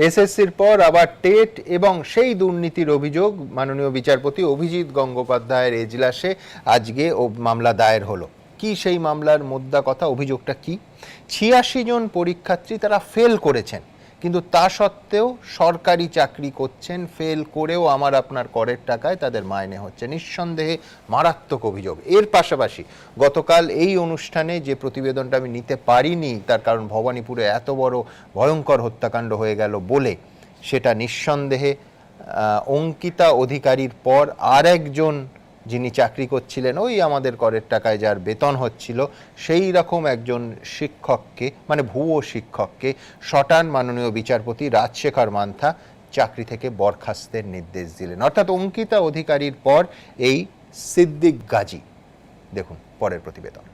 এসএসসির পর আবার টেট এবং সেই দুর্নীতির অভিযোগ মাননীয় বিচারপতি অভিজিৎ গঙ্গোপাধ্যায়ের এজলাসে আজকে মামলা দায়ের হলো। কি সেই মামলার মোদ্দা কথা, অভিযোগটা কি? ৮৬ জন পরীক্ষার্থী তারা ফেল করেছেন, কিন্তু তা সত্ত্বেও সরকারি চাকরি করছেন, ফেল করেও আমার আপনার করের টাকায় তাদের মাইনে হচ্ছে। নিঃসন্দেহে মারাত্মক অভিযোগ। এর পাশাপাশি গতকাল এই অনুষ্ঠানে যে প্রতিবেদনটা আমি নিতে পারিনি, তার কারণ ভবানীপুরে এত বড় ভয়ঙ্কর হত্যাকাণ্ড হয়ে গেল বলে, সেটা নিঃসন্দেহে অঙ্কিতা অধিকারীর পর আর একজন যিনি চাকরি করছিলেন ওই আমাদের করের টাকায় যার বেতন হচ্ছিল, সেই রকম একজন শিক্ষককে, মানে ভুয়ো শিক্ষককে সটান মাননীয় বিচারপতি রাজশেখর মান্থা চাকরি থেকে বরখাস্তের নির্দেশ দিলেন। অর্থাৎ অঙ্কিতা অধিকারীর পর এই সিদ্দিক গাজী। দেখুন পরের প্রতিবেদন।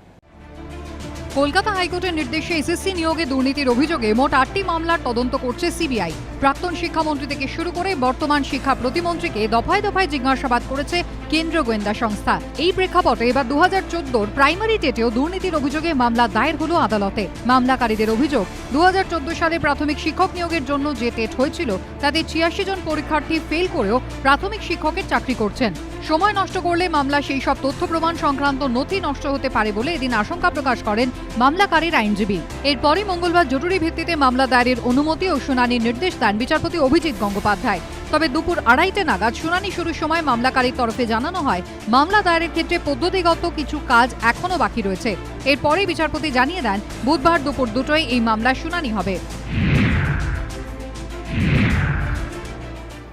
কলকাতা হাইকোর্টের নির্দেশে এসএসসি নিয়োগে দুর্নীতির অভিযোগে মোট ৮টি মামলার তদন্ত করছে সিবিআই। প্রাক্তন শিক্ষামন্ত্রী থেকে শুরু করে বর্তমান শিক্ষা প্রতিমন্ত্রীকে দফায় দফায় জিজ্ঞাসাবাদ করেছে কেন্দ্রীয় গোয়েন্দা সংস্থা। এই প্রেক্ষাপটে এবার 2014 প্রাইমারি টেটেও দুর্নীতির অভিযোগে মামলা দায়ের হলো আদালতে। মামলাকারীদের অভিযোগ, 2014 সালে প্রাথমিক শিক্ষক নিয়োগের জন্য যে টেট হয়েছিল তাতে ৮৬ জন পরীক্ষার্থী ফেল করেও প্রাথমিক শিক্ষকের চাকরি করছেন। সময় নষ্ট করলে মামলা সেই সব তথ্য প্রমাণ সংক্রান্ত নথি নষ্ট হতে পারে বলে এদিন আশঙ্কা প্রকাশ করেন মামলাকারীর আইনজীবী। এরপরই মঙ্গলবার জরুরি ভিত্তিতে মামলা দায়েরের অনুমতি ও শুনানির নির্দেশ দেন বিচারপতি অভিজিৎ গঙ্গোপাধ্যায়। তবে দুপুর 2:30 নাগাদ শুনানি শুরুর সময় মামলাকারীর তরফে জানানো হয় মামলা দায়েরের ক্ষেত্রে পদ্ধতিগত কিছু কাজ এখনো বাকি রয়েছে। এরপরেই বিচারপতি জানিয়ে দেন বুধবার দুপুর 2টায় এই মামলার শুনানি হবে।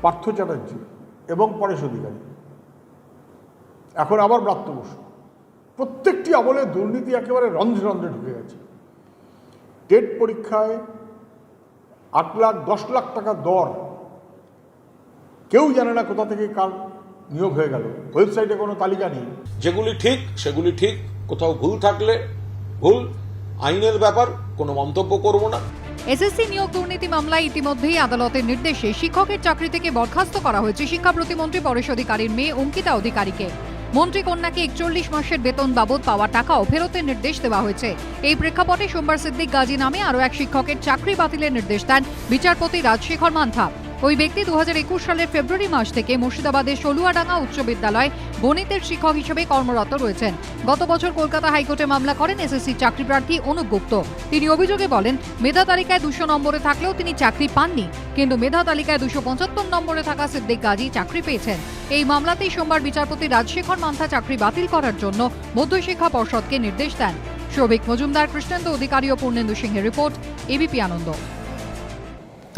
পার্থ চ্যাটার্জি এবং পরেশ অধিকারী, এখন আবার ব্রাত্য বসু, প্রত্যেকটি আমলে দুর্নীতি একেবারে রন্ধ্রে রন্ধ্রে ঢুকে গেছে। টেট পরীক্ষায় 8 লাখ 10 লাখ টাকা দর, কেউ জানে না কোথা থেকে কার নিয়োগ হয়ে গেল, ওয়েবসাইটে কোনো তালিকা নেই। যেগুলি ঠিক সেগুলি ঠিক, কোথাও ভুল থাকলে ভুল, আইনের ব্যাপার, কোনো মন্তব্য করব না। এসএসসি নিয়োগ দুর্নীতি মামলায় ইতিমধ্যেই আদালতের নির্দেশে শিক্ষকের চাকরি থেকে বরখাস্ত করা হয়েছে শিক্ষা প্রতিমন্ত্রী পরেশ অধিকারীর মেয়ে অঙ্কিতা অধিকারীকে। মন্ত্রী কন্যাকে 41 মাসের বেতন বাবদ পাওয়া টাকাও ফেরতের নির্দেশ দেওয়া হয়েছে। এই প্রেক্ষাপটে সোমবার সিদ্দিক গাজী নামে আরও এক শিক্ষকের চাকরি বাতিলের নির্দেশ দেন বিচারপতি রাজশেখর মান্থা। ওই ব্যক্তি 2021 সালের ফেব্রুয়ারি মাস থেকে মুর্শিদাবাদের সলুয়াডাঙ্গা উচ্চ বিদ্যালয় গণিতের শিক্ষক হিসেবে কর্মরত রয়েছেন। গত বছর কলকাতা হাইকোর্টে মামলা করেন এসএসসি চাকরি প্রার্থী অনুপ গুপ্ত। তিনি অভিযোগে বলেন, মেধা তালিকায় 200 নম্বরে থাকলেও তিনি চাকরি পাননি, কিন্তু মেধা তালিকায় 275 নম্বরে থাকা সিদ্দিক গাজী চাকরি পেয়েছেন। এই মামলাতেই সোমবার বিচারপতি রাজশেখর মান্থা চাকরি বাতিল করার জন্য মধ্যশিক্ষা পর্ষদকে নির্দেশ দেন। সৌভিক মজুমদার, কৃষ্ণেন্দু অধিকারী ও পূর্ণেন্দু সিংহের রিপোর্ট, এবিপি আনন্দ।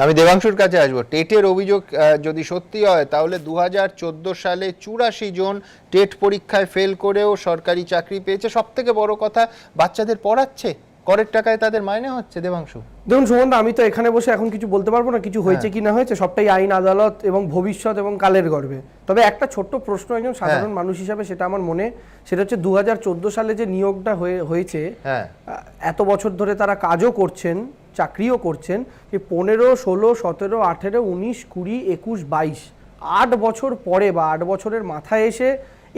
আমি দেবাংশুর কাছে আসবো। টেটের অভিযোগ যদি সত্যি হয় তাহলে 2014 সালে 84 জন টেট পরীক্ষায় ফেল করেও সরকারি চাকরি পেয়েছে। সব থেকে বড় কথা, বাচ্চাদের পড়াচ্ছে, করের টাকায় তাদের মাইনে হচ্ছে। দেবাংশু, দেখুন সুমন্ত, আমি তো এখানে বসে এখন কিছু বলতে পারবো না, কিছু হয়েছে কি না হয়েছে, সবটাই আইন, আদালত এবং ভবিষ্যৎ এবং কালের গর্বে। তবে একটা ছোট্ট প্রশ্ন একজন সাধারণ মানুষ হিসাবে সেটা আমার মনে, সেটা হচ্ছে 2014 সালে যে নিয়োগটা হয়েছে, এত বছর ধরে তারা কাজও করছেন, চাকরিও করছেন, যে 15, 16, 17, 18, 19, 20, 21, 22, 8 বছর পরে বা 8 বছরের মাথায় এসে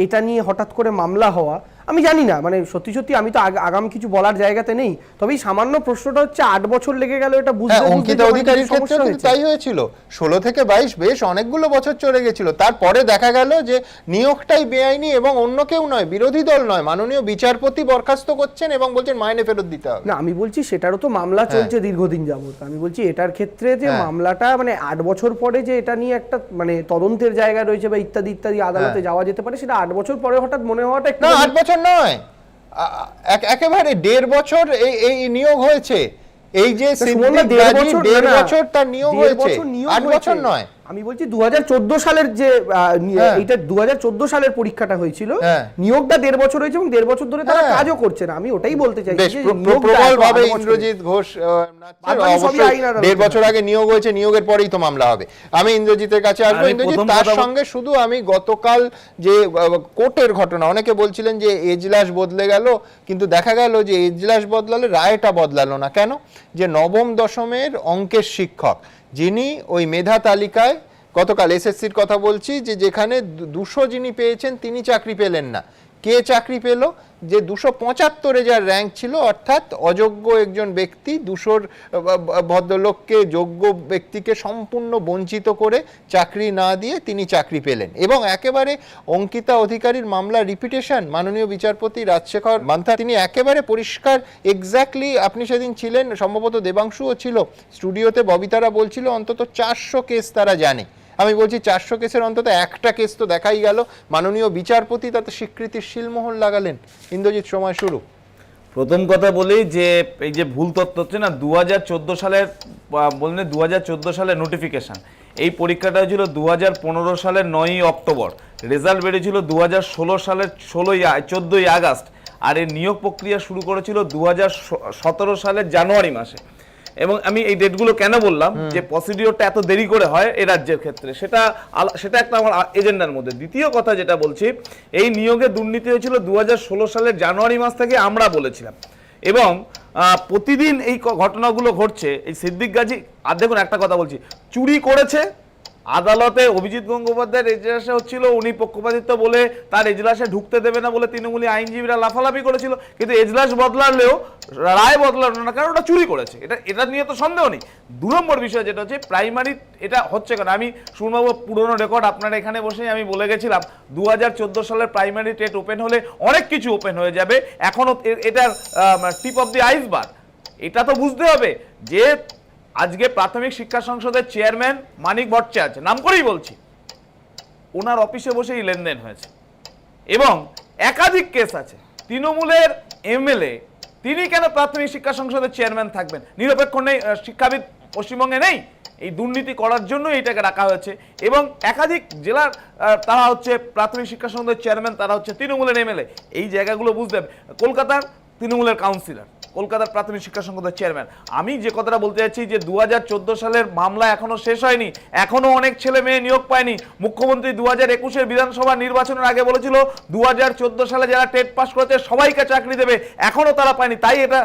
এটা নিয়ে হঠাৎ করে মামলা হওয়া, আমি জানি না, মানে সত্যি সত্যি আমি তো আগাম কিছু বলার জায়গাতে নেই। তবে এই সামান্য প্রশ্নটা হচ্ছে 8 বছর লেগে গেল এটা বুঝতে। অঙ্কিতা অধিকারীর ক্ষেত্রে তাই হয়েছিল, 16 থেকে 22 বেশ অনেকগুলো বছর চলে গেছিল। তারপরে দেখা গেল যে নিয়োগটাই বেআইনি এবং অন্য কেউ নয়, বিরোধী দল নয়, মাননীয় বিচারপতি বরখাস্ত করছেন এবং বলছেন মাইনে ফেরত দিতে হবে। না, আমি বলছি সেটারও তো মামলা চলছে দীর্ঘদিন যাবত। আমি বলছি এটার ক্ষেত্রে যে মামলাটা মানে 8 বছর পরে যে এটা নিয়ে একটা মানে তদন্তের জায়গা রয়েছে বা ইত্যাদি ইত্যাদি আদালতে যাওয়া যেতে পারে, সেটা 8 বছর পরে হঠাৎ মনে হওয়াটা না, 8 বছর নয়, একেবারে 1.5 বছর এই নিয়োগ হয়েছে। এই যে 1.5 বছর তার নিয়োগ হয়েছে, 8 বছর নয়। আমি বলছি 2014 সালের যে এটা 2014 সালের পরীক্ষাটা হয়েছিল, নিয়োগটা 1.5 বছর হয়েছে এবং 1.5 বছর ধরে তারা কাজও করছে না। আমি ওটাই বলতে চাইছি যে প্রবলভাবে ইন্দ্রজিৎ ঘোষ 1.5 বছর আগে নিয়োগ হয়েছে, নিয়োগের পরেই তো মামলা হবে। আমি ইন্দ্রজিতের কাছে আসবো। ইন্দ্রজিৎ, তার সঙ্গে শুধু আমি গতকাল যে কোর্টের ঘটনা, অনেকে বলছিলেন যে এজলাস বদলে গেল, কিন্তু দেখা গেল যে এজলাস বদলালে রায়টা বদলালো না। কেন? যে নবম দশমের অঙ্কের শিক্ষক যিনি ওই মেধা তালিকায়, গতকাল এসএসসির কথা বলছি, যে যেখানে 200 যিনি পেয়েছেন তিনি চাকরি পেলেন না, কে চাকরি পেল? যে 275-এ যার র্যাঙ্ক ছিল, অর্থাৎ অযোগ্য একজন ব্যক্তি 200 ভদ্রলোককে, যোগ্য ব্যক্তিকে সম্পূর্ণ বঞ্চিত করে চাকরি না দিয়ে তিনি চাকরি পেলেন। এবং একেবারে অঙ্কিতা অধিকারীর মামলা রিপিটেশন, মাননীয় বিচারপতি রাজশেখর মান্থা তিনি একেবারে পরিষ্কার, এক্স্যাক্টলি, আপনি সেদিন ছিলেন, সম্ভবত দেবাংশুও ছিল স্টুডিওতে, ববিতারা বলছিল অন্তত 400 কেস তারা জানে। আমি বলছি 400 কেসের অন্তত একটা কেস তো দেখাই গেল। মাননীয় বিচারপতি তাতে স্বীকৃতির শিলমোহর লাগালেন। ইন্দ্রজিৎ, সময় শুরু। প্রথম কথা বলি যে এই যে ভুল তথ্য হচ্ছে না, 2014 সালের বললেন 2014 সালের নোটিফিকেশন, এই পরীক্ষাটা হয়েছিল 2015 সালের 9ই অক্টোবর, রেজাল্ট বেরিয়েছিল 2016 সালের 14ই আগস্ট, আর এই নিয়োগ প্রক্রিয়া শুরু করেছিল 2017 সালের জানুয়ারি মাসে। এবং আমি এই ডেটগুলো কেন বললাম যে প্রসিডিওরটা এত দেরি করে হয় এই রাজ্যের ক্ষেত্রে, সেটা একটা আমার এজেন্ডার মধ্যে। দ্বিতীয় কথা যেটা বলছি, এই নিয়োগে দুর্নীতি হয়েছিল 2016 সালের জানুয়ারি মাস থেকে আমরা বলেছিলাম, এবং প্রতিদিন এই ঘটনাগুলো ঘটছে। এই সিদ্দিক গাজী, আর দেখুন একটা কথা বলছি, চুরি করেছে, আদালতে অভিজিৎ গঙ্গোপাধ্যায়ের এজলাসে হচ্ছিল, উনি পক্ষপাতিত্ব বলে তার এজলাসে ঢুকতে দেবে না বলে তৃণমূলী আইনজীবীরা লাফালাফি করেছিল, কিন্তু এজলাস বদলালেও রায় বদলালো না, কারণ ওটা চুরি করেছে, এটা নিয়ে তো সন্দেহ নেই। 2 নম্বর বিষয় যেটা হচ্ছে প্রাইমারি, এটা হচ্ছে কেন, আমি শুনবাবু পুরনো রেকর্ড আপনারা এখানে বসেই আমি বলে গেছিলাম 2014 সালের প্রাইমারি টেট ওপেন হলে অনেক কিছু ওপেন হয়ে যাবে। এখনো এটার টিপ অফ দি আইসবার্গ, এটা তো বুঝতে হবে যে আজকে প্রাথমিক শিক্ষা সংসদের চেয়ারম্যান মানিক ভট্টাচার্য, নাম করেই বলছি, ওনার অফিসে বসেই লেনদেন হয়েছে, এবং একাধিক কেস আছে। তৃণমূলের এমএলএ তিনি কেন প্রাথমিক শিক্ষা সংসদের চেয়ারম্যান থাকবেন? নিরপেক্ষ নেই, শিক্ষাবিদ পশ্চিমবঙ্গে নেই? এই দুর্নীতি করার জন্য এইটাকে রাখা হয়েছে। এবং একাধিক জেলার তারা হচ্ছে প্রাথমিক শিক্ষা সংসদের চেয়ারম্যান, তারা হচ্ছে তৃণমূলের এমএলএ। এই জায়গাগুলো বুঝতে হবে। কলকাতার তৃণমূলের কাউন্সিলর, কলকাতার প্রাথমিক শিক্ষা সংসদের চেয়ারম্যান। আমি যে কথাটা বলতে চাচ্ছি যে 2014 সালের মামলা এখনো শেষ হয়নি, এখনো অনেক ছেলে মেয়ে নিয়োগ পায়নি। মুখ্যমন্ত্রী 2021-এর বিধানসভা নির্বাচনের আগে বলেছিল 2014 সালে যারা টেট পাস করেছে সবাইকে চাকরি দেবে, এখনো তারা পায়নি। তাই এটা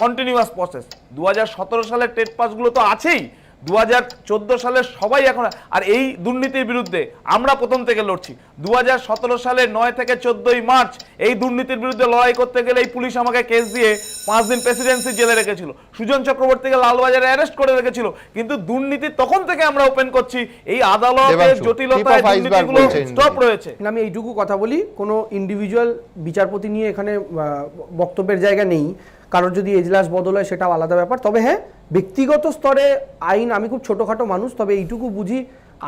কন্টিনিউয়াস প্রসেস। 2017 সালের টেট পাসগুলো তো আছেই, 2014 সালের সবাই এখন, আর এই দুর্নীতির বিরুদ্ধে আমরা প্রথম থেকে লড়ছি। 2017 সালের 9 থেকে 14ই মার্চ এই দুর্নীতির বিরুদ্ধে লড়াই করতে গেলে এই পুলিশ আমাকে কেস দিয়ে 5 দিন প্রেসিডেন্সি জেলে রেখেছিল, সুজন চক্রবর্তীকে লালবাজারে অ্যারেস্ট করে রেখেছিল। কিন্তু দুর্নীতি তখন থেকে আমরা ওপেন করছি, এই আদালতের জটিলতায় দুর্নীতিগুলো স্টপ রয়েছে। আমি এইটুকু কথা বলি, কোনো ইন্ডিভিজুয়াল বিচারপতি নিয়ে এখানে বক্তব্যের জায়গা নেই। কারোর যদি এজলাস বদল হয় সেটাও আলাদা ব্যাপার। তবে হ্যাঁ, ব্যক্তিগত স্তরে আইন, আমি খুব ছোটোখাটো মানুষ, তবে এইটুকু বুঝি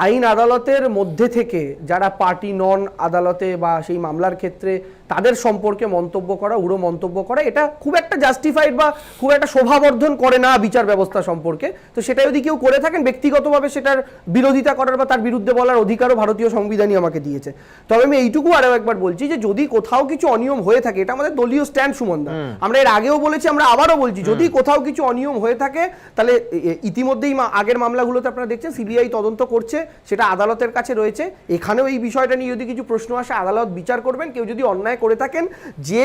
আইন আদালতের মধ্যে থেকে যারা পার্টি নন আদালতে বা সেই মামলার ক্ষেত্রে তাদের সম্পর্কে মন্তব্য করা, উড়ো মন্তব্য করা, এটা খুব একটা জাস্টিফাইড বা খুব একটা শোভাবর্ধন করে না বিচার ব্যবস্থা সম্পর্কে। তো সেটা যদি কেউ করে থাকেন, ব্যক্তিগতভাবে সেটার বিরোধিতা করার বা তার বিরুদ্ধে বলার অধিকারও ভারতীয় সংবিধানই আমাকে দিয়েছে। তবে আমি এইটুকু আরও একবার বলছি যে যদি কোথাও কিছু অনিয়ম হয়ে থাকে, এটা আমাদের দলীয় স্ট্যান্ড সুমনদা, আমরা এর আগেও বলেছি, আমরা আবারও বলছি, যদি কোথাও কিছু অনিয়ম হয়ে থাকে তাহলে ইতিমধ্যেই আগের মামলাগুলোতে আপনারা দেখছেন সিবিআই তদন্ত করছে, সেটা আদালতের কাছে রয়েছে। এখানেও এই বিষয়টা নিয়ে যদি কিছু প্রশ্ন আসে আদালত বিচার করবেন। কেউ যদি অন্যায় করে থাকেন, যে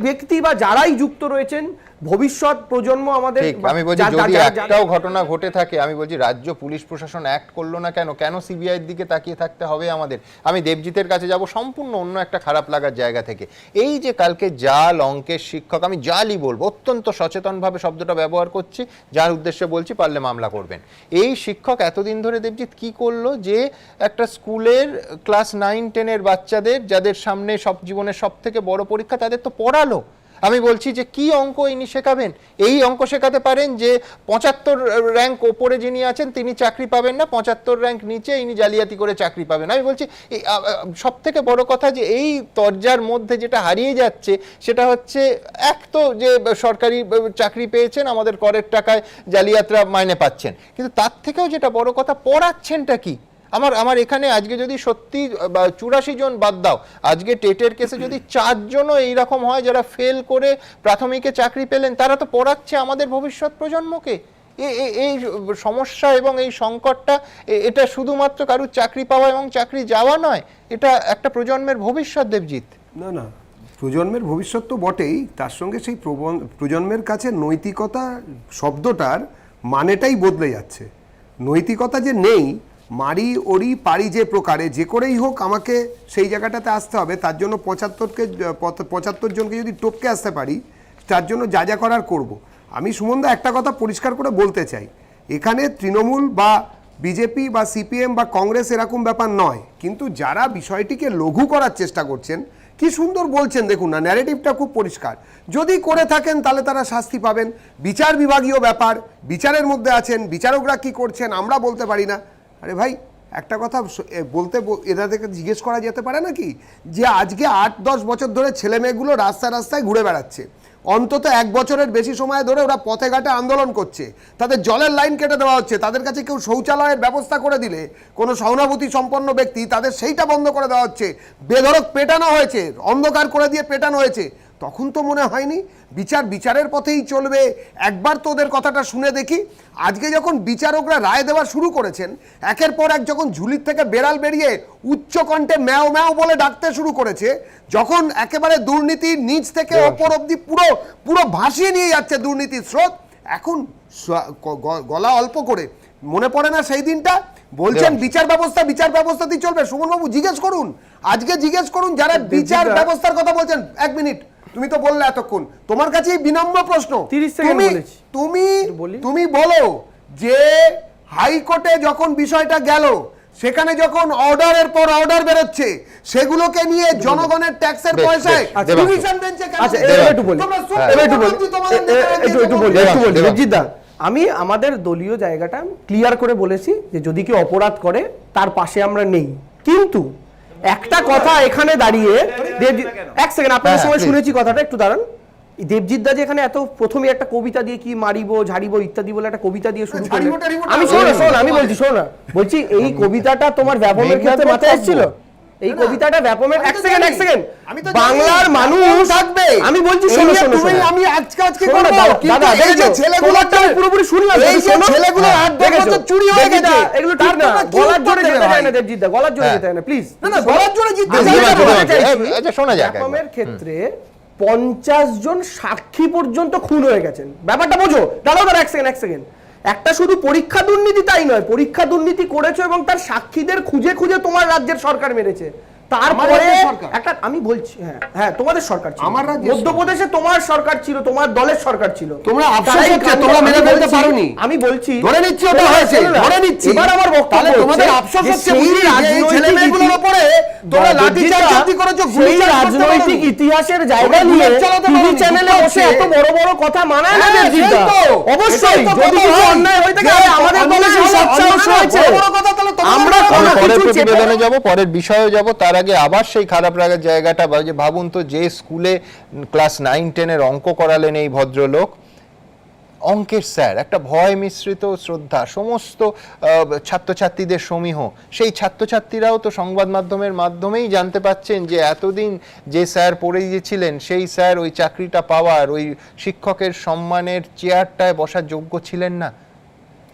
ব্যক্তি বা যারাই যুক্ত রয়েছেন, ভবিষ্যৎ প্রজন্ম আমাদের, আমি বলছি যদি একটাও ঘটনা ঘটে থাকে, আমি বলছি রাজ্য পুলিশ প্রশাসন অ্যাক্ট করলো না কেন? কেন সিবিআই এর দিকে তাকিয়ে থাকতে হবে আমাদের? আমি দেবজিতের কাছে যাব সম্পূর্ণ অন্য একটা খারাপ লাগার জায়গা থেকে। এই যে কালকে জাল অঙ্কের শিক্ষক, আমি জালই বলবো, অত্যন্ত সচেতনভাবে শব্দটা ব্যবহার করছি, যার উদ্দেশ্যে বলছি পারলে মামলা করবেন। এই শিক্ষক এতদিন ধরে দেবজিৎ কি করলো, যে একটা স্কুলের ক্লাস 9-10-এর বাচ্চাদের, যাদের সামনে সব জীবনের সব থেকে বড় পরীক্ষা, তাদের তো পড়ালো। আমি বলছি যে কি অঙ্ক ইনি শেখাবেন? এই অঙ্ক শেখাতে পারেন যে 75 র্যাঙ্ক ওপরে যিনি আছেন তিনি চাকরি পাবেন না, 75 র্যাঙ্ক নিচে ইনি জালিয়াতি করে চাকরি পাবেন। আমি বলছি সব থেকে বড় কথা যে এই তরজার মধ্যে যেটা হারিয়ে যাচ্ছে সেটা হচ্ছে, এক তো যে সরকারি চাকরি পেয়েছেন, আমাদের করের টাকায় জালিয়াতরা মাইনে পাচ্ছেন, কিন্তু তার থেকেও যেটা বড় কথা, পড়াচ্ছেনটা কি? আমার এখানে আজকে যদি সত্যি 84 জন বাদ দাও, আজকে টেটের কেসে যদি 4 জনও এইরকম হয় যারা ফেল করে প্রাথমিকে চাকরি পেলেন, তারা তো পড়াচ্ছে আমাদের ভবিষ্যৎ প্রজন্মকে। এই সমস্যা এবং এই সংকটটা, এটা শুধুমাত্র কারুর চাকরি পাওয়া এবং চাকরি যাওয়া নয়, এটা একটা প্রজন্মের ভবিষ্যৎ। দেবজিৎ, না, প্রজন্মের ভবিষ্যৎ তো বটেই, তার সঙ্গে সেই প্রজন্মের কাছে নৈতিকতা শব্দটার মানেটাই বদলে যাচ্ছে। নৈতিকতা যে নেই মারি ওরি পারি যে প্রকারে যে করেই হোক আমাকে সেই জায়গাটাতে আসতে হবে, তার জন্য 75 জনকে যদি টপকে আসতে পারি তার জন্য যা যা করার করব। আমি সুমনদা একটা কথা পরিষ্কার করে বলতে চাই, এখানে তৃণমূল বা বিজেপি বা সিপিএম বা কংগ্রেস এরকম ব্যাপার নয়, কিন্তু যারা বিষয়টিকে লঘু করার চেষ্টা করছেন, কি সুন্দর বলছেন দেখুন না, ন্যারেটিভটা খুব পরিষ্কার। যদি করে থাকেন তাহলে তারা শাস্তি পাবেন, বিচার বিভাগীয় ব্যাপার, বিচারের মধ্যে আছেন, বিচারকরা কি করছেন আমরা বলতে পারি না। আরে ভাই একটা কথা এদের থেকে জিজ্ঞেস করা যেতে পারে নাকি যে আজকে 8-10 বছর ধরে ছেলে মেয়েগুলো রাস্তায় ঘুরে বেড়াচ্ছে, অন্তত 1 বছরের বেশি সময় ধরে ওরা পথে ঘাটে আন্দোলন করছে, তাদের জলের লাইন কেটে দেওয়া হচ্ছে, তাদের কাছে কেউ শৌচালয়ের ব্যবস্থা করে দিলে কোনো সহানুভূতি সম্পন্ন ব্যক্তি তাদের সেইটা বন্ধ করে দেওয়া হচ্ছে, বেধড়ক পেটানো হয়েছে, অন্ধকার করে দিয়ে পেটানো হয়েছে, তখন তো মনে হয়নি বিচারের পথেই চলবে। একবার তো ওদের কথাটা শুনে দেখি। আজকে যখন বিচারকরা রায় দেওয়া শুরু করেছেন, একের পর এক যখন ঝুলির থেকে বেড়াল বেরিয়ে উচ্চ কণ্ঠে ম্যাও ম্যাও বলে ডাকতে শুরু করেছে, যখন একেবারে দুর্নীতির নিচ থেকে ওপর অব্দি পুরো ভাসিয়ে নিয়ে যাচ্ছে দুর্নীতির স্রোত, এখন গলা অল্প করে মনে পড়ে না সেই দিনটা বলছেন বিচার ব্যবস্থাতেই চলবে। সুমনবাবু জিজ্ঞেস করুন, আজকে জিজ্ঞেস করুন যারা বিচার ব্যবস্থার কথা বলছেন। 1 মিনিট, তুমি তো বললে এতক্ষণ, তোমার কাছেই বিনম্র প্রশ্ন, 30 সেকেন্ড বলেছি। তুমি বলো যে হাইকোর্টে যখন বিষয়টা গেল, সেখানে যখন অর্ডারের পর অর্ডার বেরোচ্ছে, সেগুলোকে নিয়ে জনগণের ট্যাক্সের পয়সায় ডিভিশন বেঞ্চে কেন? আচ্ছা একটু বলি, রঞ্জিতদা, আমি আমাদের দলীয় জায়গাটা ক্লিয়ার করে বলেছি যে যদি কেউ অপরাধ করে তার পাশে আমরা নেই, কিন্তু একটা কথা এখানে দাঁড়িয়ে 1 সেকেন্ড আপনাদের সময় শুনেছি কথাটা, একটু দাঁড়ান। দেবজিৎ দা যে এখানে এত প্রথমে একটা কবিতা দিয়ে কি মারিব ঝাড়িব ইত্যাদি বলে একটা কবিতা দিয়ে শুরু করলেন, আমি শোন আমি বলছি, শোন না, বলছি এই কবিতাটা তোমার ব্যাপমের ক্ষেত্রে মাথায় এসেছিল? এই কবিতাটা ব্যাপমের 1 সেকেন্ড বাংলার মানুষ থাকবে, আমি বলছি শোনো আমি আজকে দাদা দেখেছো ছেলেগুলোটা পুরোপুরি শুনলাম, এই যে ছেলেগুলো 8-10 বছর চুরি হয়ে গেছে, এগুলো ঠিক না, গলার জোরে যেতে যায় না দেবজিৎ দা, গলার জোরে যেতে হয় না প্লিজ, না গলার জোরে যেতে যায়। আচ্ছা শোনা যাক, ব্যাপমের ক্ষেত্রে 50 জন সাক্ষী পর্যন্ত খুন হয়ে গেছেন, ব্যাপারটা বোঝো। দাঁড়াও 1 সেকেন্ড, একটা শুধু পরীক্ষা দুর্নীতি তাই নয়, পরীক্ষা দুর্নীতি করেছো এবং তার সাক্ষীদের খুঁজে তোমার রাজ্যের সরকার মেরেছে। তারপরে একটা আমি বলছি, হ্যাঁ তোমাদের সরকার ছিল, মধ্যপ্রদেশে তোমার সরকার ছিল, তোমার দলের সরকার ছিল, তোমরা আফসোস হচ্ছে তোমরা মেরে ফেলতে পারোনি। আমি বলছি ধরে নিচ্ছি ওটা হয়েছে, ধরে নিচ্ছি, এবার আমার বক্তব্য তোমাদের আফসোস হচ্ছে এই ছেলেমেয়েগুলোর উপরে তোমরা লাঠিচার্জ করেছো, গুলি রাজনৈতিক ইতিহাসের জায়গা নিয়ে টিভি চ্যানেলে বসে এত বড় বড় কথা মানায় না দেবজিৎ দা। অবশ্যই যদি কিছু অন্যায় হয়ে থাকে আমাদের দলে সেই সৎসাহস রয়েছে, আমরা পরের প্রতিবেদনে যাব, পরের বিষয়ে যাব, তার আগে আবার সেই খারাপ লাগার জায়গাটা, ভাবুন তো যে স্কুলে ক্লাস 9-10 অঙ্ক করালেন এই ভদ্রলোক, অঙ্কের স্যার, একটা ভয় মিশ্রিত শ্রদ্ধা, সমস্ত ছাত্রছাত্রীদের সমীহ, সেই ছাত্রছাত্রীরাও তো সংবাদ মাধ্যমের মাধ্যমেই জানতে পাচ্ছেন যে এতদিন যে স্যার পড়ে গিয়েছিলেন সেই স্যার ওই চাকরিটা পাওয়ার, ওই শিক্ষকের সম্মানের চেয়ারটায় বসার যোগ্য ছিলেন না।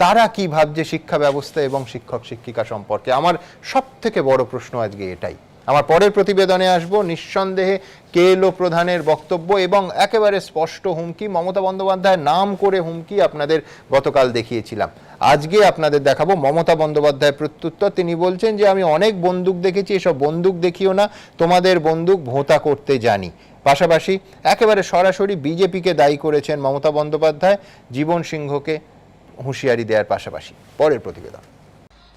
তারা কি ভাবছে শিক্ষা ব্যবস্থা এবং শিক্ষক শিক্ষিকা সম্পর্কে? আমার সব থেকে বড় প্রশ্ন আজকে এটাই। আমার পরের প্রতিবেদনে আসবো, নিঃসন্দেহে কেএলও প্রধানের বক্তব্য এবং একেবারে স্পষ্ট হুমকি, মমতা বন্দ্যোপাধ্যায়ের নাম করে হুমকি আপনাদের গতকাল দেখিয়েছিলাম। আজকে আপনাদের দেখাবো মমতা বন্দ্যোপাধ্যায়ের প্রত্যুত্তর। তিনি বলছেন যে আমি অনেক বন্দুক দেখেছি, এসব বন্দুক দেখিও না, তোমাদের বন্দুক ভোঁতা করতে জানি। পাশাপাশি একেবারে সরাসরি বিজেপিকে দায়ী করেছেন মমতা বন্দ্যোপাধ্যায়, জীবন সিংহকে হুঁশিয়ারি দেওয়ার পাশাপাশি। পরের প্রতিবেদন।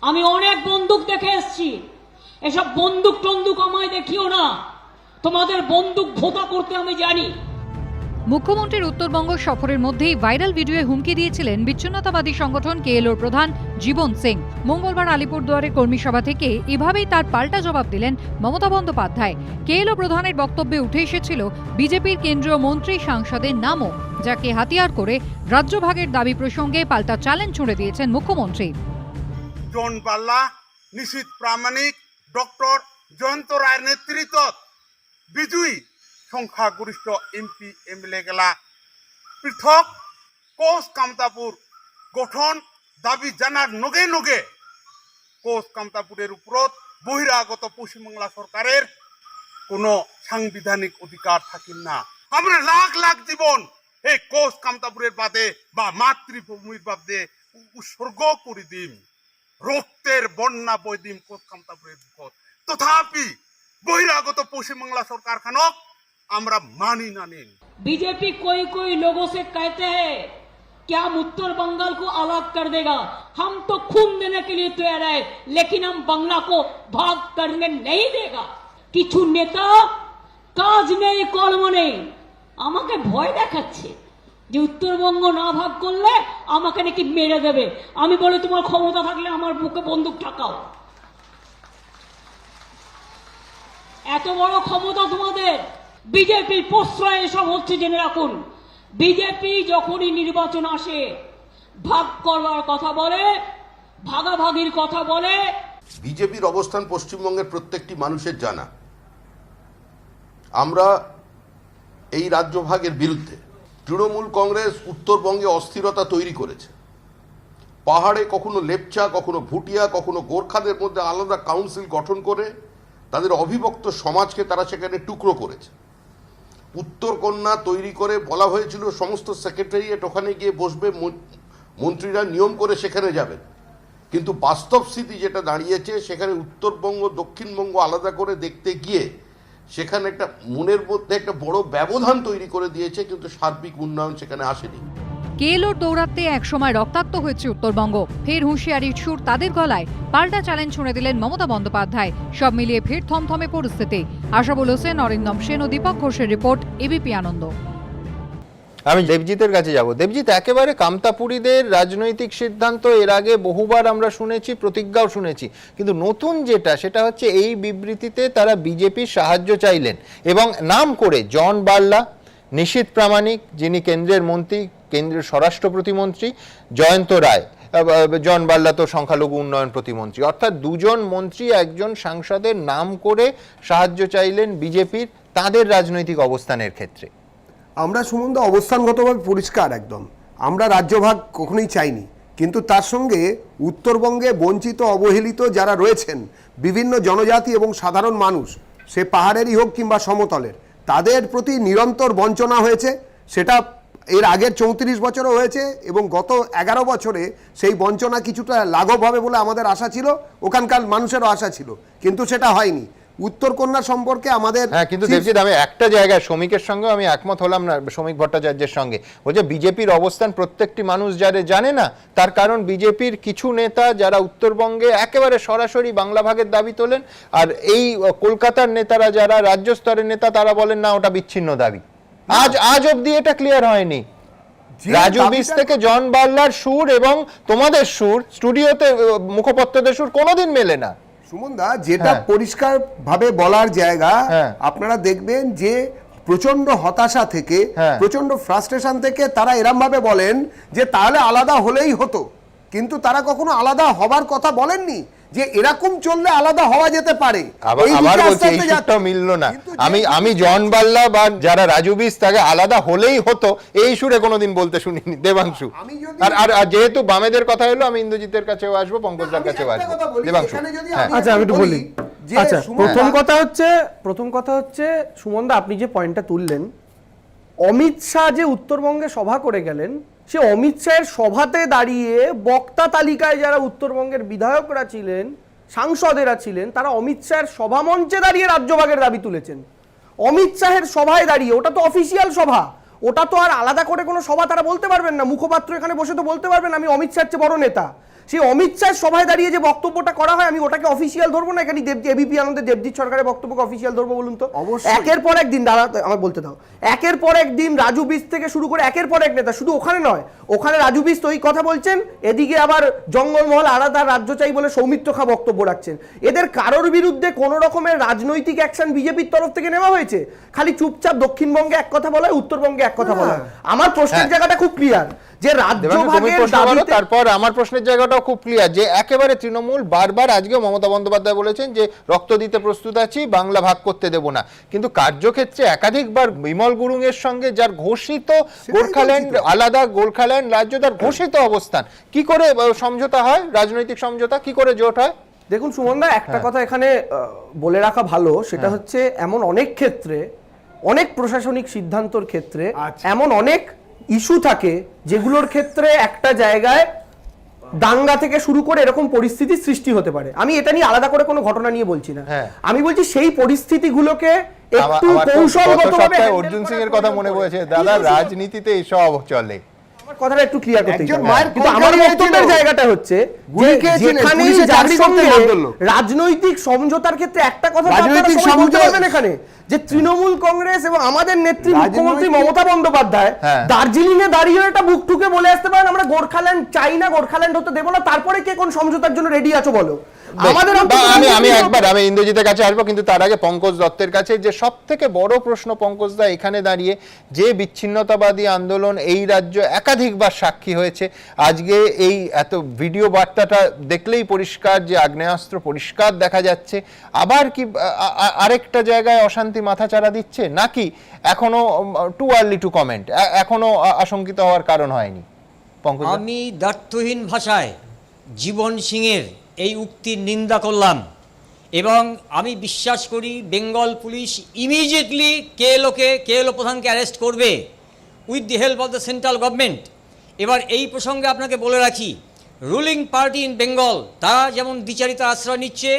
আমি অনেক বন্দুক দেখে এসেছি, এসব বন্দুক টন্দুক আমায় দেখিও না, তোমাদের বন্দুক ভোঁতা করতে আমি জানি। মুখ্যমন্ত্রীর উত্তরবঙ্গ সফরের মধ্যেই ভাইরাল ভিডিওয়ে হুমকি দিয়েছিলেন বিচ্ছিন্নতাবাদী সংগঠন কেএলওর প্রধান জীবন সিং। মঙ্গলবার আলিপুরদুয়ারের কর্মী সভা থেকে এভাবেই তার পাল্টা জবাব দিলেন মমতা বন্দ্যোপাধ্যায়। কেএলও প্রধানের বক্তব্যে উঠে এসেছিল বিজেপির কেন্দ্রীয় মন্ত্রী সাংসদের নামও, যাকে হাতিয়ার করে রাজ্যভাগের দাবি প্রসঙ্গে পাল্টা চ্যালেঞ্জ ছুড়ে দিয়েছেন মুখ্যমন্ত্রী। জন বাল্লা, নিশীথ প্রামাণিক, ডক্টর জয়ন্ত রায়ের নেতৃত্বত বিজয়ী সংখ্যাগরিষ্ঠ এমপি এমএলএ গেলা পৃথক কোচ কামতাপুর গঠন দাবি জানার নগে নগে কোচ কামতাপুরের উপরত বহিরাগত পশ্চিমবাংলা সরকারের কোনো সাংবিধানিক অধিকার থাকিন না। আমরা লাখ লাখ জীবন এই কোচ কামতাপুরের বাদে বা মাতৃভূমির বাদে উৎসর্গ করে দিম। রক্তের বন্যা বৈদিম কামতাপুরের বিপদ তথাপি বহিরাগত পশ্চিমবাংলা সরকার খানক আমরা মানি না নিন। बीजेपी कोई लोगों से कहते हैं कि हम उत्तर बंगाल को अलग कर देगा, हम तो खून देने के लिए तैयार है, लेकिन हम बांग्ला को भाग करने नहीं देगा। কিছু নেতা কাজ নেই কর্ম নেই আমাকে ভয় দেখাচ্ছে যে উত্তরবঙ্গ না ভাগ করলে আমাকে নাকি মেরে দেবে। আমি বলে তোমার ক্ষমতা থাকলে আমার বুকে বন্দুক ঠাকাও। এত বড় ক্ষমতা তোমাদের, বিজেপির প্রশ্রয় এসব হচ্ছে জেনে রাখুন। বিজেপি যখনই নির্বাচন আসে ভাগ করার কথা বলে, ভাগাভাগির কথা বলে। বিজেপির অবস্থান পশ্চিমবঙ্গের প্রত্যেকটি মানুষের জানা। আমরা এই রাজ্যভাগের বিরুদ্ধে। তৃণমূল কংগ্রেস উত্তরবঙ্গে অস্থিরতা তৈরি করেছে। পাহাড়ে কখনো লেপচা, কখনো ভুটিয়া, কখনো গোর্খাদের মধ্যে আলাদা কাউন্সিল গঠন করে তাদের অবিভক্ত সমাজকে তারা সেখানে টুকরো করেছে। উত্তরকন্যা তৈরি করে বলা হয়েছিল সমস্ত সেক্রেটারিয়েট ওখানে গিয়ে বসবে, মন্ত্রীরা নিয়ম করে সেখানে যাবেন। কিন্তু বাস্তব স্থিতি যেটা দাঁড়িয়েছে, সেখানে উত্তরবঙ্গ দক্ষিণবঙ্গ আলাদা করে দেখতে গিয়ে সেখানে একটা মনের মধ্যে একটা বড় ব্যবধান তৈরি করে দিয়েছে, কিন্তু সার্বিক উন্নয়ন সেখানে আসেনি। কেএলওর দৌরাত্মে একসময় রক্তাক্ত হয়েছে উত্তরবঙ্গ, ফের হুঁশিয়ারির সুর তাদের গলায়। পাল্টা চ্যালেঞ্জ ছুঁড়ে দিলেন মমতা বন্দ্যোপাধ্যায়। সব মিলিয়ে ফের থমথমে পরিস্থিতি। আশাবুল হোসেন, অরিন্দম সেন ও দীপক ঘোষের রিপোর্ট, এবিপি আনন্দ। আমি দেবজিতের কাছে যাব। দেবজিৎ, একেবারে কামতাপুরীদের রাজনৈতিক সিদ্ধান্ত এর আগে বহুবার আমরা শুনেছি, প্রতিজ্ঞাও শুনেছি, কিন্তু নতুন যেটা সেটা হচ্ছে এই বিবৃতিতে তারা বিজেপির সাহায্য চাইলেন এবং নাম করে জন বার্লা, নিশীথ প্রামাণিক যিনি কেন্দ্রের মন্ত্রী, কেন্দ্রের স্বরাষ্ট্র প্রতিমন্ত্রী, জয়ন্ত রায়, জন বার্লা তো সংখ্যালঘু উন্নয়ন প্রতিমন্ত্রী, অর্থাৎ দুজন মন্ত্রী একজন সাংসদের নাম করে সাহায্য চাইলেন বিজেপির তাদের রাজনৈতিক অবস্থানের ক্ষেত্রে। আমরা সুমন্ত অবস্থানগতভাবে পরিষ্কার একদম, আমরা রাজ্যভাগ কখনোই চাইনি, কিন্তু তার সঙ্গে উত্তরবঙ্গে বঞ্চিত অবহেলিত যারা রয়েছেন বিভিন্ন জনজাতি এবং সাধারণ মানুষ, সে পাহাড়েরই হোক কিংবা সমতলের, তাদের প্রতি নিরন্তর বঞ্চনা হয়েছে। সেটা এর আগের 34 বছরও হয়েছে এবং গত 11 বছরে সেই বঞ্চনা কিছুটা লাঘব হবে বলে আমাদের আশা ছিল, ওখানকার মানুষেরও আশা ছিল, কিন্তু সেটা হয়নি। উত্তরকন্যা সম্পর্কে আমাদের কিন্তু দেবজিৎ, আমি একটা জায়গায় শ্রমিকের সঙ্গে আমি একমত হলাম না, শ্রমিক ভট্টাচার্যের সঙ্গে। বলছে বিজেপির অবস্থান প্রত্যেকটি মানুষ যারা জানে না, তার কারণ বিজেপির কিছু নেতা যারা উত্তরবঙ্গে একেবারে সরাসরি বাংলা ভাগের দাবি তোলেন, আর কলকাতার নেতারা যারা রাজ্য স্তরের নেতা তারা বলেন না, ওটা বিচ্ছিন্ন দাবি। আজ অব্দি এটা ক্লিয়ার হয়নি। রাজু বিস থেকে জন বার্লার সুর এবং তোমাদের সুর, স্টুডিওতে মুখপত্রদের সুর কোনোদিন মেলে না। সুমনদা, যেটা পরিষ্কার ভাবে বলার জায়গা, আপনারা দেখবেন যে প্রচন্ড হতাশা থেকে, প্রচন্ড ফ্রাস্ট্রেশন থেকে তারা এরম ভাবে বলেন যে তাহলে আলাদা হলেই হতো, কিন্তু তারা কখনো আলাদা হবার কথা বলেননি যে এরকম চললে আলাদা হওয়া যেতে পারে। আবার বলছি এই সুরটাও মিললো না। আমি জন বার্লা বা যারা রাজু বিস তাকে আলাদা হলেই হতো এই সুরে কোনোদিন বলতে শুনিনি দেবাংশু। আর যেহেতু বামেদের কথা হলো, আমি ইন্দ্রজিতের কাছেও আসবো, পঙ্কজদার কাছেও আসবো। দেবাংশু, আচ্ছা আমি একটু বলি। আচ্ছা, প্রথম কথা হচ্ছে সুমনদা, আপনি যে পয়েন্টটা তুললেন, অমিত শাহ যে উত্তরবঙ্গে সভা করে গেলেন, সে অমিত শাহের সভাতে দাঁড়িয়ে বক্তা তালিকায় যারা উত্তরবঙ্গের বিধায়করা ছিলেন, সাংসদেরা ছিলেন, তারা অমিত শাহের সভা মঞ্চে দাঁড়িয়ে রাজ্যভাগের দাবি তুলেছেন। অমিত শাহের সভায় দাঁড়িয়ে, ওটা তো অফিসিয়াল সভা, ওটা তো আর আলাদা করে কোনো সভা তারা বলতে পারবেন না। মুখপাত্র এখানে বসে তো বলতে পারবেন আমি অমিত শাহের চেয়ে বড় নেতা। সেই অমিত শাহের সভায় দাঁড়িয়ে যে বক্তব্যটা করা হয়, আমি ওটাকে অফিসিয়াল ধরবো না? এখানে এবিপি আনন্দে দেবজিৎ সরকারের বক্তব্যকে অফিসিয়াল ধরবো বলুন তো? একের পর একদিন আমার বলতে দাও, একের পর একদিন রাজু বিস থেকে শুরু করে একের পর এক নেতা, শুধু ওখানে নয়, ওখানে রাজু বিস তো এই কথা বলছেন, এদিকে আবার জঙ্গলমহল আলাদা রাজ্য চাই বলে সৌমিত্র খা বক্তব্য রাখছেন। এদের কারোর বিরুদ্ধে কোনো রকমের রাজনৈতিক অ্যাকশন বিজেপির তরফ থেকে নেওয়া হয়েছে? খালি চুপচাপ দক্ষিণবঙ্গে এক কথা বলা হয়, উত্তরবঙ্গে এক কথা বলা হয়। আমার প্রশ্নের জায়গাটা খুব ক্লিয়ার যে তারপর আমার প্রশ্নের জায়গাটাও খুব ক্লিয়ার যে একেবারে তৃণমূল বারবার, আজকে মমতা বন্দ্যোপাধ্যায় বলেছেন যে রক্ত দিতে প্রস্তুত আছি, বাংলা ভাগ করতে দেব না, কিন্তু কার্যক্ষেত্রে একাধিকবার বিমল গুরুং এর সঙ্গে যার ঘোষিত গোর্খাল্যান্ড আলাদা, গোর্খাল্যান্ড রাজ্য তার ঘোষিত অবস্থান, কি করে সমঝোতা হয়, রাজনৈতিক সমঝোতা কি করে জোট হয়? দেখুন সুমনদা, একটা কথা এখানে বলে রাখা ভালো, সেটা হচ্ছে এমন অনেক ক্ষেত্রে, অনেক প্রশাসনিক সিদ্ধান্তর ক্ষেত্রে এমন অনেক ইস্যু থাকে যেগুলোর ক্ষেত্রে একটা জায়গায় দাঙ্গা থেকে শুরু করে এরকম পরিস্থিতি সৃষ্টি হতে পারে। আমি এটা নিয়ে আলাদা করে কোনো ঘটনা নিয়ে বলছি না, হ্যাঁ। আমি বলছি সেই পরিস্থিতিগুলোকে একটু আমার তো কৌশলগতভাবে গত সপ্তাহে handle অর্জুন সিং এর করার কথা প্রয়োজন মনে পড়ে। পড়েছে, দাদা রাজনীতিতে এসব চলে। আমার কথাটা একটু ক্লিয়ার করতে একজন হবে। মায়ের কিন্তু কোল আমার খাইয়ে বক্তব্যের ছিল। জায়গাটা হচ্ছে গুলি যে খেয়েছিলেন, যেখানেই পুলিশে যার চাকরি করতেন সঙ্গে ভদ্রলোক। রাজনৈতিক সমঝোতার ক্ষেত্রে একটা কথা তো রাজনৈতিক আপনারা সবাই বলতে সমঝোতা- পারবেন এখানে যে তৃণমূল কংগ্রেস এবং আমাদের নেত্রী মুখ্যমন্ত্রী রাজনৈতিক- মমতা বন্দ্যোপাধ্যায় হ্যাঁ। দার্জিলিং এ দাঁড়িয়ে এটা বুক টুকে বলে আসতে পারেন আমরা গোর্খাল্যান্ড চাই না, গোর্খাল্যান্ড হতে দেবো না, তারপরে কে কোন সমঝোতার জন্য রেডি আছো বলো। আমাদের বা অন্তত আমি একবার আমি ইন্দ্রজিতের কাছে আসবো, কিন্তু তার আগে পঙ্কজ দত্তের কাছে, যে সব থেকে বড় প্রশ্ন পঙ্কজ দা এখানে দাঁড়িয়ে, যে বিচ্ছিন্নতাবাদী আন্দোলন এই রাজ্য একাধিকবার সাক্ষী হয়েছে, আজকে এই এত ভিডিও বার্তাটা দেখলেই পরিষ্কার যে আগ্নেয়াস্ত্র পরিষ্কার দেখা যাচ্ছে, আবার কি আরেকটা জায়গায় অশান্তি মাথাচাড়া দিচ্ছে, নাকি এখনো টু আর্লি টু কমেন্ট, এখনো আশঙ্কিত হওয়ার কারণ হয়নি? পঙ্কজ দা? আমি দ্ব্যর্থহীন ভাষায় জীবন সিংয়ের এই উক্তির নিন্দা করলাম এবং আমি বিশ্বাস করি বেঙ্গল পুলিশ ইমিডিয়েটলি কেএলও প্রধানকে অ্যারেস্ট করবে with the help of the central government. এবার এই প্রসঙ্গে আপনাকে বলে রাখি, রুলিং পার্টি ইন বেঙ্গল তারা যেমন দ্বিচারিতা আশ্রয় নিচ্ছে,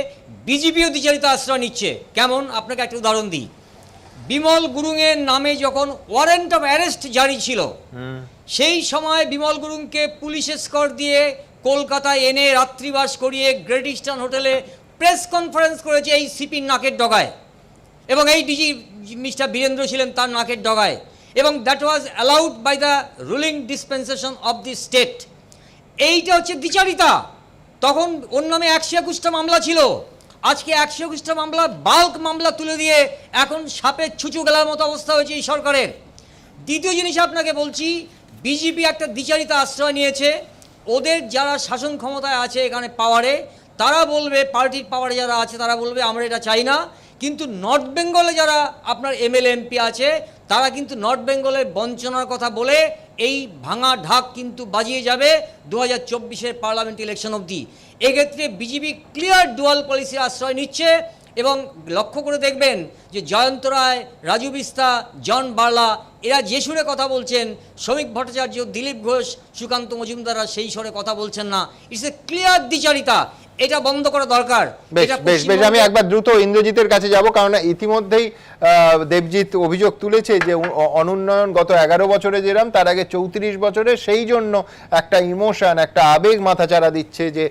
বিজেপিও দ্বিচারিতা আশ্রয় নিচ্ছে। কেমন, আপনাকে একটা উদাহরণ দিই। বিমল গুরুংয়ের নামে যখন ওয়ারেন্ট অফ অ্যারেস্ট জারি ছিল, সেই সময় বিমল গুরুংকে পুলিশ এসকর্ট দিয়ে কলকাতায় এনে রাত্রিবাস করিয়ে গ্রেট ইস্টার্ন হোটেলে প্রেস কনফারেন্স করেছে এই সিপির নাকের ডগায়, এবং এই ডিজি মিস্টার বীরেন্দ্র ছিলেন তার নাকের ডগায়, এবং that was allowed by the ruling dispensation of the state. এইটা হচ্ছে দ্বিচারিতা। তখন ওর নামে 121টা মামলা ছিল, আজকে 121টা মামলা বাল্ক মামলা তুলে দিয়ে এখন সাপের ছুঁচু গেলার মতো অবস্থা হয়েছে এই সরকারের। দ্বিতীয় জিনিস আপনাকে বলছি, বিজেপি একটা দ্বিচারিতা আশ্রয় নিয়েছে। ওদের যারা শাসন ক্ষমতায় আছে এখানে পাওয়ারে, তারা বলবে, পার্টির পাওয়ারে যারা আছে তারা বলবে আমরা এটা চাই না, কিন্তু নর্থ বেঙ্গলে যারা আপনার এমএলএ এমপি আছে তারা কিন্তু নর্থ বেঙ্গলের বঞ্চনার কথা বলে এই ভাঙা ঢাক কিন্তু বাজিয়ে যাবে 2024-এর পার্লামেন্ট ইলেকশন অবধি। এক্ষেত্রে বিজেপি ক্লিয়ার ডুয়াল পলিসির আশ্রয় নিচ্ছে, এবং লক্ষ্য করে দেখবেন যে জয়ন্ত রায়, রাজু বিস্তা, জন বার্লা এরা যে সুরে কথা বলছেন, শ্রমিক ভট্টাচার্য, দিলীপ ঘোষ, সুকান্ত মজুমদাররা সেই সুরে কথা বলছেন না। ইটস এ ক্লিয়ার দ্বিচারিতা, এটা বন্ধ করা দরকার। বেশ বেশ বেশ, আমি একবার দ্রুত ইন্দ্রজিতের কাছে যাব, কারণ ইতিমধ্যেই দেবজিৎ অভিযোগ তুলেছে যে অনুন্নয়ন গত 11 বছরে যেরাম, তার আগে 34 বছরে, সেই জন্য একটা ইমোশন, একটা আবেগ মাথাচাড়া দিচ্ছে যে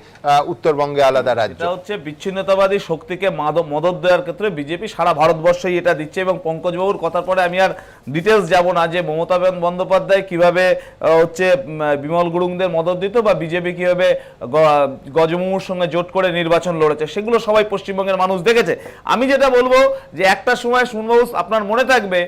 উত্তরবঙ্গে আলাদা রাজ্য। এটা হচ্ছে বিচ্ছিন্নতাবাদী শক্তিকে মদত দেওয়ার ক্ষেত্রে বিজেপি সারা ভারতবর্ষই এটা দিচ্ছে। এবং পঙ্কজবাবুর কথার পরে আমি আর ডিটেলস যাব না যে মমতা বন্দ্যোপাধ্যায় কিভাবে হচ্ছে বিমল গুরুংদের মদত দিত, বা বিজেপি কিভাবে গজমুমুর সঙ্গে জোট করে নির্বাচন লড়েছে, সেগুলো সবাই পশ্চিমবঙ্গের মানুষ দেখেছে। আমি যেটা বলবো যে একটা সময় শুনবাবু আপনার মনে থাকবে,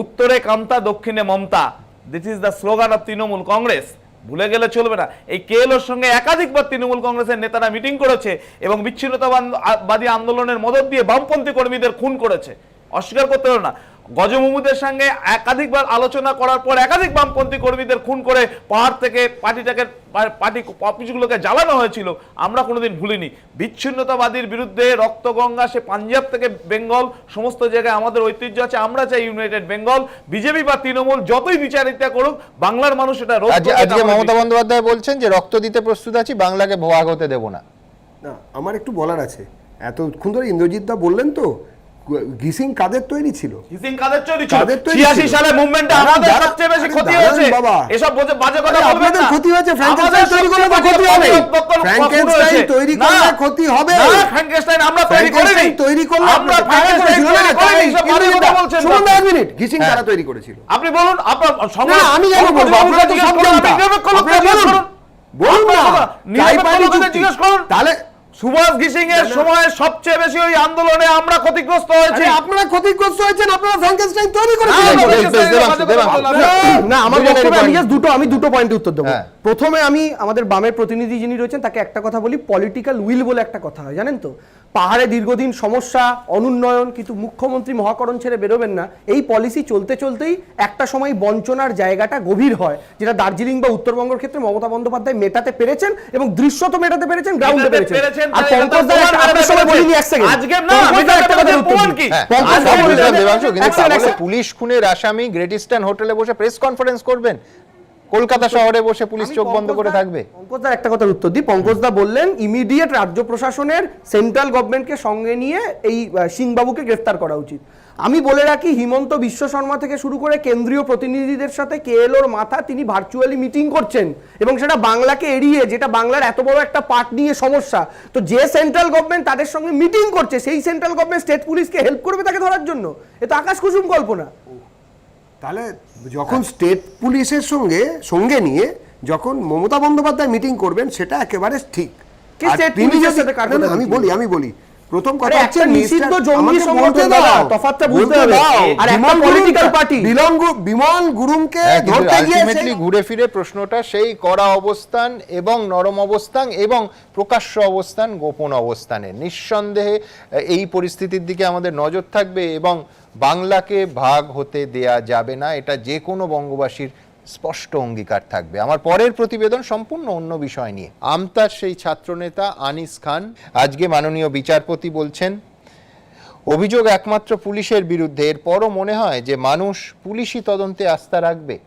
উত্তরে কান্তা দক্ষিণে Mamata, this is the slogan of Trinamool Congress, ভুলে গেলে চলবে না। এই কেএলওর সঙ্গে একাধিকবার তৃণমূল কংগ্রেসের নেতারা মিটিং করেছে এবং বিচ্ছিন্নতাবাদী আন্দোলনের মদত দিয়ে বামপন্থী কর্মীদের খুন করেছে, অস্বীকার করতে পারো না। গজমুমুদের সঙ্গে একাধিকবার আলোচনা করার পর একাধিক বামপন্থী কর্মীদের খুন করে পাহাড় থেকে পার্টি অফিসগুলোকে জ্বালানো হয়েছিল, আমরা কোনোদিন ভুলিনি। বিচ্ছিন্নতাবাদীর বিরুদ্ধে রক্তগঙ্গা, সে পাঞ্জাব থেকে বেঙ্গল, সমস্ত জায়গায় আমাদের ঐতিহ্য আছে। আমরা চাই ইউনাইটেড বেঙ্গল। বিজেপি বা তৃণমূল যতই বিচারিতা করুক, বাংলার মানুষ এটা রোধ করতে। আজকে মমতা বন্দ্যোপাধ্যায় বলছেন যে রক্ত দিতে প্রস্তুত আছি, বাংলাকে ভাগ হতে দেব না। না, আমার একটু বলার আছে। এতক্ষণ ধরে ইন্দ্রজিৎ দা বললেন তো ঘিসিং কাদের তৈরি ছিল? ঘিসিং কাদের তৈরি ছিল? কাদের তৈরি 86 ছিল? সালে মুভমেন্টে আমাদের সবচেয়ে বেশি ক্ষতি হয়েছে। এসব বাজে কথা বলবেন আপনাদের না। ক্ষতি হয়েছে, ফ্র্যাঙ্কেনস্টাইন তৈরি করলে তো ক্ষতি হবে। ফ্র্যাঙ্কেনস্টাইন তৈরি করলে ক্ষতি হবে না, ফ্র্যাঙ্কেনস্টাইন আমরা তৈরি করিনি। তৈরি করলে আমরা ফ্র্যাঙ্কেনস্টাইন তৈরি করিনি, সব বাজে কথা বলছেন। শুনুন না এক মিনিট, ঘিসিং কারা তৈরি করেছিল? আপনি বলুন। আপনার না, আমি কেন বলবো? আপনারা তো সব জানতা। বলুন না, জিজ্ঞেস করুন। তাহলে সুভাষ ঘিসিং এর সময় সবচেয়ে বেশি ওই আন্দোলনে আমরা ক্ষতিগ্রস্ত হয়েছি। আপনারা ক্ষতিগ্রস্ত হয়েছেন, আপনারা ফ্র্যাঙ্কেনস্টাইন তৈরি করেছিলেন। না, আমার বক্তব্যে আমি দুটো পয়েন্টে উত্তর দেবো। হ্যাঁ। প্রথমে আমি আমাদের বামের প্রতিনিধি যিনি রয়েছেন তাকে একটা কথা বলি, পলিটিক্যাল উইল বলে একটা কথা হয়, জানেন তো? পাহাড়ে দীর্ঘদিন সমস্যা, অনুন্নয়ন, কিন্তু মুখ্যমন্ত্রী মহাকরণ ছেড়ে বেরোবেন না। এই পলিসি চলতে চলতেই একটা সময় বঞ্চনার জায়গাটা গভীর হয়, যেটা দার্জিলিং বা উত্তরবঙ্গের ক্ষেত্রে মমতা বন্দ্যোপাধ্যায় মেটাতে পেরেছেন, এবং দৃশ্যত মেটাতে পেরেছেন, গ্রাউন্ডে পেরেছেন। আর পঙ্কজ দা আপনার সময় বলিনি এক সেকেন্ড, আজকে না, আমি একটা কথা প্রমাণ কি? দেবাংশু, কিন্তু পুলিশ খুনের আসামি গ্রেট ইস্টার্ন হোটেলে বসে প্রেস কনফারেন্স করবেন, কলকাতা শহরে বসে পুলিশ চোখ বন্ধ করে থাকবে? পঙ্কজদা একটা কথার উত্তর দিই। পঙ্কজদা বললেন ইমিডিয়েট রাজ্য প্রশাসনের সেন্ট্রাল গভর্নমেন্টকে সঙ্গে নিয়ে এই সিংবাবুকে গ্রেফতার করা উচিত। আমি বলে রাখি, হিমন্ত বিশ্ব শর্মা থেকে শুরু করে কেন্দ্রীয় প্রতিনিধিদের সাথে কেএলওর মাথা তিনি ভার্চুয়ালি মিটিং করছেন, এবং সেটা বাংলাকে এড়িয়ে, যেটা বাংলার এত বড় একটা পার্ট নিয়ে সমস্যা। তো যে সেন্ট্রাল গভর্নমেন্ট তাদের সঙ্গে মিটিং করছে, সেই সেন্ট্রাল গভর্নমেন্ট স্টেট পুলিশকে হেল্প করবে তাকে ধরার জন্য? এ তো আকাশ কুসুম কল্পনা। তাহলে যখন স্টেট পুলিশের সঙ্গে নিয়ে যখন মমতা বন্দ্যোপাধ্যায় মিটিং করবেন, সেটা একেবারে ঠিক। কি আর state তিনি পুলিশের যদি- সাথে কার কথা আমি বলি প্রথম কথা আরে হচ্ছে একটা নিষিদ্ধ মিস্টার- জঙ্গি আমাকে সংগঠন বলতে দাদা, দাও, তফাৎটা বুঝতে বলতে হবে। দাও। আর একটা বিমল political গুরুং- party। বিমল গুরুংকে হ্যাঁ, কিন্তু ধরতে গিয়ে আলটিমেটলি ঘুরে ফিরে প্রশ্নটা সেই কড়া অবস্থান এবং নরম অবস্থান এবং প্রকাশ্য অবস্থান, গোপন অবস্থানে। নিঃসন্দেহে এই পরিস্থিতির দিকে আমাদের নজর থাকবে এবং বাংলাকে ভাগ হতে দেয়া যাবে না, এটা যে কোনো বঙ্গবাসীর স্পষ্ট অঙ্গীকার থাকবে। আমার পরের প্রতিবেদন সম্পূর্ণ অন্য বিষয় নিয়ে। আমতার সেই ছাত্রনেতা আনিস খান আজকে মাননীয় বিচারপতি বলছেন অভিযোগ একমাত্র পুলিশের বিরুদ্ধে, এরপরও মনে হয় যে মানুষ পুলিশি তদন্তে আস্থা রাখবে।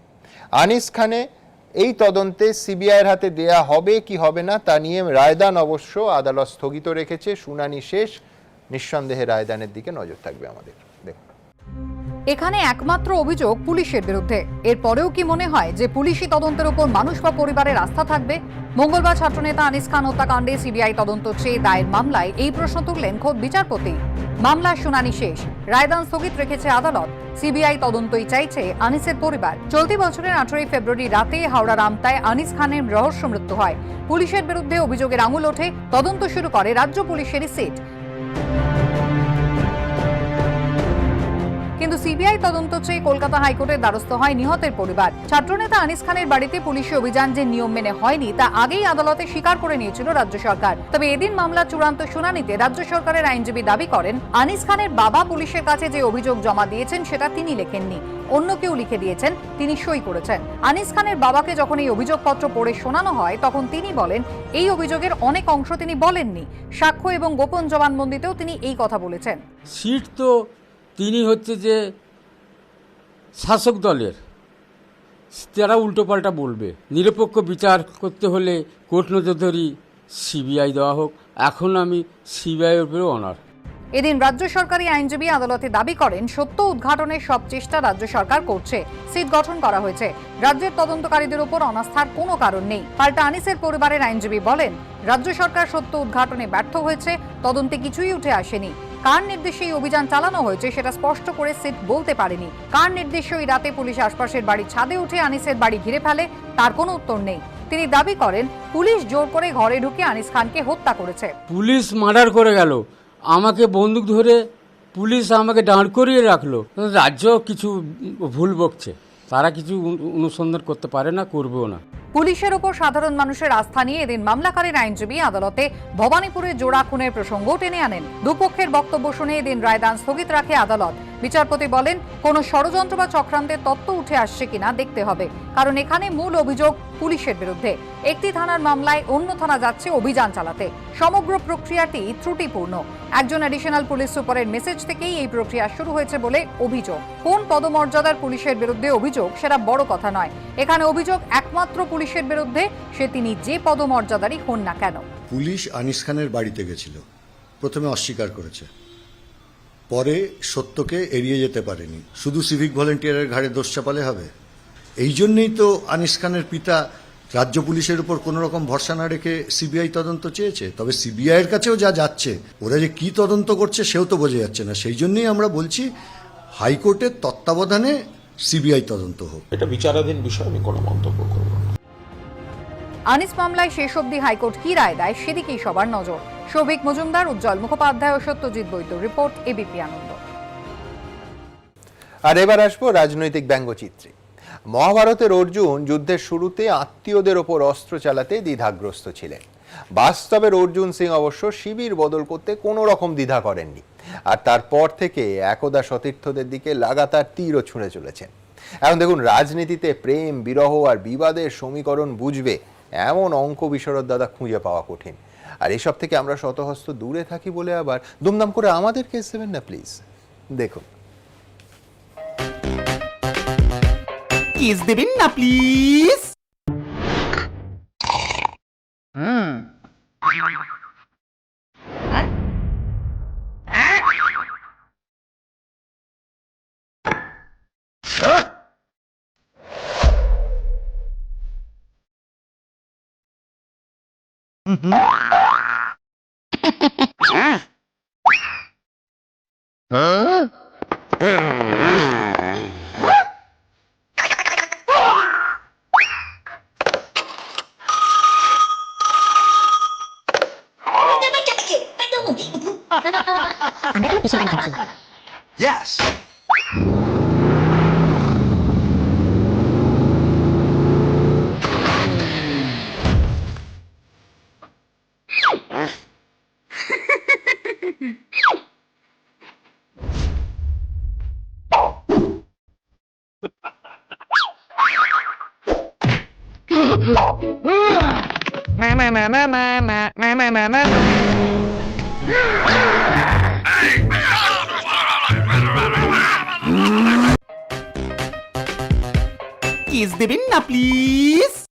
আনিস খানে এই তদন্তে সিবিআইয়ের হাতে দেয়া হবে কি হবে না তা নিয়ে রায়দান অবশ্য আদালত স্থগিত রেখেছে, শুনানি শেষ। নিঃসন্দেহে রায়দানের দিকে নজর থাকবে আমাদের। দেখুন, এখানে একমাত্র অভিযোগ পুলিশের বিরুদ্ধে, এরপরেও কি মনে হয় যে পুলিশি তদন্তের উপর মানুষ বা পরিবারের আস্থা থাকবে? মঙ্গলবার ছাত্রনেতা আনিস খান হত্যাকাণ্ডে সিবিআই তদন্ত চেয়ে দায়ের মামলায় এই প্রশ্ন তুললেন খোদ বিচারপতি। মামলার শুনানি শেষ, রায়দান স্থগিত রেখেছে আদালত। সিবিআই তদন্তই চাইছে আনিসের পরিবার। চলতি বছরের 18 ফেব্রুয়ারি রাতে হাওড়ার আমতায় আনিস খানের রহস্য মৃত্যু হয়। পুলিশের বিরুদ্ধে অভিযোগের আঙুল ওঠে, তদন্ত শুরু করে রাজ্য পুলিশেরই সিট। কিন্তু সিবিআই তদন্ত চেয়ে কলকাতা হাইকোর্টের দ্বারস্থ হয় নিহতের পরিবার। ছাত্রনেতা আনিস খানের বাড়িতে পুলিশি অভিযান যে নিয়ম মেনে হয়নি তা আগেই আদালতে স্বীকার করে নিয়েছিল রাজ্য সরকার। তবে এদিন মামলার চূড়ান্ত শুনানিতে রাজ্য সরকারের আইনজীবী দাবি করেন আনিস খানের বাবা পুলিশের কাছে যে অভিযোগ জমা দিয়েছেন সেটা তিনি লেখেননি, অন্য কেউ লিখে দিয়েছেন, তিনি সই করেছেন। আনিস খানের বাবাকে যখন এই অভিযোগপত্র পড়ে শোনানো হয় তখন তিনি বলেন এই অভিযোগের অনেক অংশ তিনি বলেননি। সাক্ষ্য এবং গোপন জবানবন্দিতেও তিনি এই কথা বলেছেন। সিট তো তিনি হচ্ছে যে শাসক দলের, তারা উল্টোপাল্টা বলবে। নিরপেক্ষ বিচার করতে হলে কোর্ট নজরদারি সিবিআই দেওয়া হোক। এখন আমি সিবিআইয়ের উপরে অনার। এদিন রাজ্য সরকারি আইনজীবী আদালতে দাবি করেন সত্য উদ্ঘাটনের সব চেষ্টা রাজ্য সরকার করছে, সিট গঠন করা হয়েছে, রাজ্যের তদন্তকারীদের উপর অনাস্থার কোনো কারণ নেই। পাল্টা আনিসের পরিবারের আইনজীবী বলেন রাজ্য সরকার সত্য উদ্ঘাটনে ব্যর্থ হয়েছে, তদন্তে কিছুই উঠে আসেনি। কার নির্দেশে এই অভিযান চালানো হয়েছে সেটা স্পষ্ট করে সিট বলতে পারেনি। কার নির্দেশে ওই রাতে পুলিশ আশপাশের বাড়ির ছাদে উঠে আনিসের বাড়ি ঘিরে ফেলে তার কোনো উত্তর নেই। তিনি দাবি করেন পুলিশ জোর করে ঘরে ঢুকে আনিস খানকে হত্যা করেছে। পুলিশ মার্ডার করে গেল, আমাকে বন্দুক ধরে পুলিশ আমাকে দাঁড় করিয়ে রাখলো। রাজ্য কিছু ভুল বকছে, তারা কিছু অনুসন্ধান করতে পারে না, করবেও না। পুলিশের উপর সাধারণ মানুষের আস্থা নিয়ে এদিন মামলাকারীর আইনজীবী আদালতে ভবানীপুরে জোড়া খুনের প্রসঙ্গ টেনে আনেন। দুপক্ষের বক্তব্য শুনে এদিন রায়দান স্থগিত রাখে আদালত। বিচারপতি বলেন কোনো ষড়যন্ত্র বা চক্রান্তের তত্ত্ব উঠে আসছে কিনা দেখতে হবে, কারণ এখানে মূল অভিযোগ পুলিশের বিরুদ্ধে। একটি থানার মামলায় অন্য থানা যাচ্ছে অভিযান চালাতে। সমগ্র প্রক্রিয়াটি ত্রুটিপূর্ণ। একজন অ্যাডিশনাল পুলিশ সুপারের মেসেজ থেকেই এই প্রক্রিয়া শুরু হয়েছে বলে অভিযোগ। কোন পদমর্যাদার পুলিশের বিরুদ্ধে অভিযোগ সেটা বড় কথা নয়, এখানে অভিযোগ একমাত্র পুলিশের বিরুদ্ধে, সে তিনি যে পদমর্যাদারই হন না কেন। পুলিশ আনিস খানের বাড়িতে গেছিল, প্রথমে অস্বীকার করেছে, পরে সত্যকে এড়িয়ে যেতে পারেনি। শুধু সিভিক ভলেন্টিয়ারের ঘাড়ে দোষ চাপালে হবে? এই জন্যই তো আনিস খানের পিতা রাজ্য পুলিশের উপর কোনো রকম ভরসা না রেখে সিবিআই তদন্ত চেয়েছে। তবে সিবিআইয়ের কাছেও যা যাচ্ছে, ওরা যে কি তদন্ত করছে সেও তো বোঝা যাচ্ছে না। সেই জন্যই আমরা বলছি হাইকোর্টের তত্ত্বাবধানে সিবিআই তদন্ত হোক। এটা বিচারাধীন বিষয়, আমি কোনো মন্তব্য করব না। আনিস মামলায় শেষ অবধি হাইকোর্ট কি রায় দেয় সেদিকেই সবার নজর। সৌভিক মজুমদার, উজ্জ্বল মুখোপাধ্যায় ও সত্যজিৎ বৈদ্য রিপোর্ট, এবিপি আনন্দ। আর এবার আসবো রাজনৈতিক ব্যঙ্গচিত্রে। মহাভারতের অর্জুন যুদ্ধের শুরুতে আত্মীয়দের ওপর অস্ত্র চালাতে দ্বিধাগ্রস্ত ছিলেন। বাস্তবের অর্জুন সিং অবশ্য শিবির বদল করতে কোনো রকম দ্বিধা করেননি, আর তারপর থেকে একদা সতীর্থদের দিকে লাগাতার তীরও ছুঁড়ে চলেছেন। এখন দেখুন, রাজনীতিতে প্রেম, বিরহ আর বিবাদের সমীকরণ বুঝবে এমন অঙ্ক বিশারদ দাদা খুঁজে পাওয়া কঠিন। আর এসব থেকে আমরা শতহস্ত দূরে থাকি বলে আবার দুমদাম করে আমাদের কেস দেবেন না প্লিজ। দেখুন, কেস দেবেন না প্লিজ। Yes. কিস দেবেন না প্লিজ।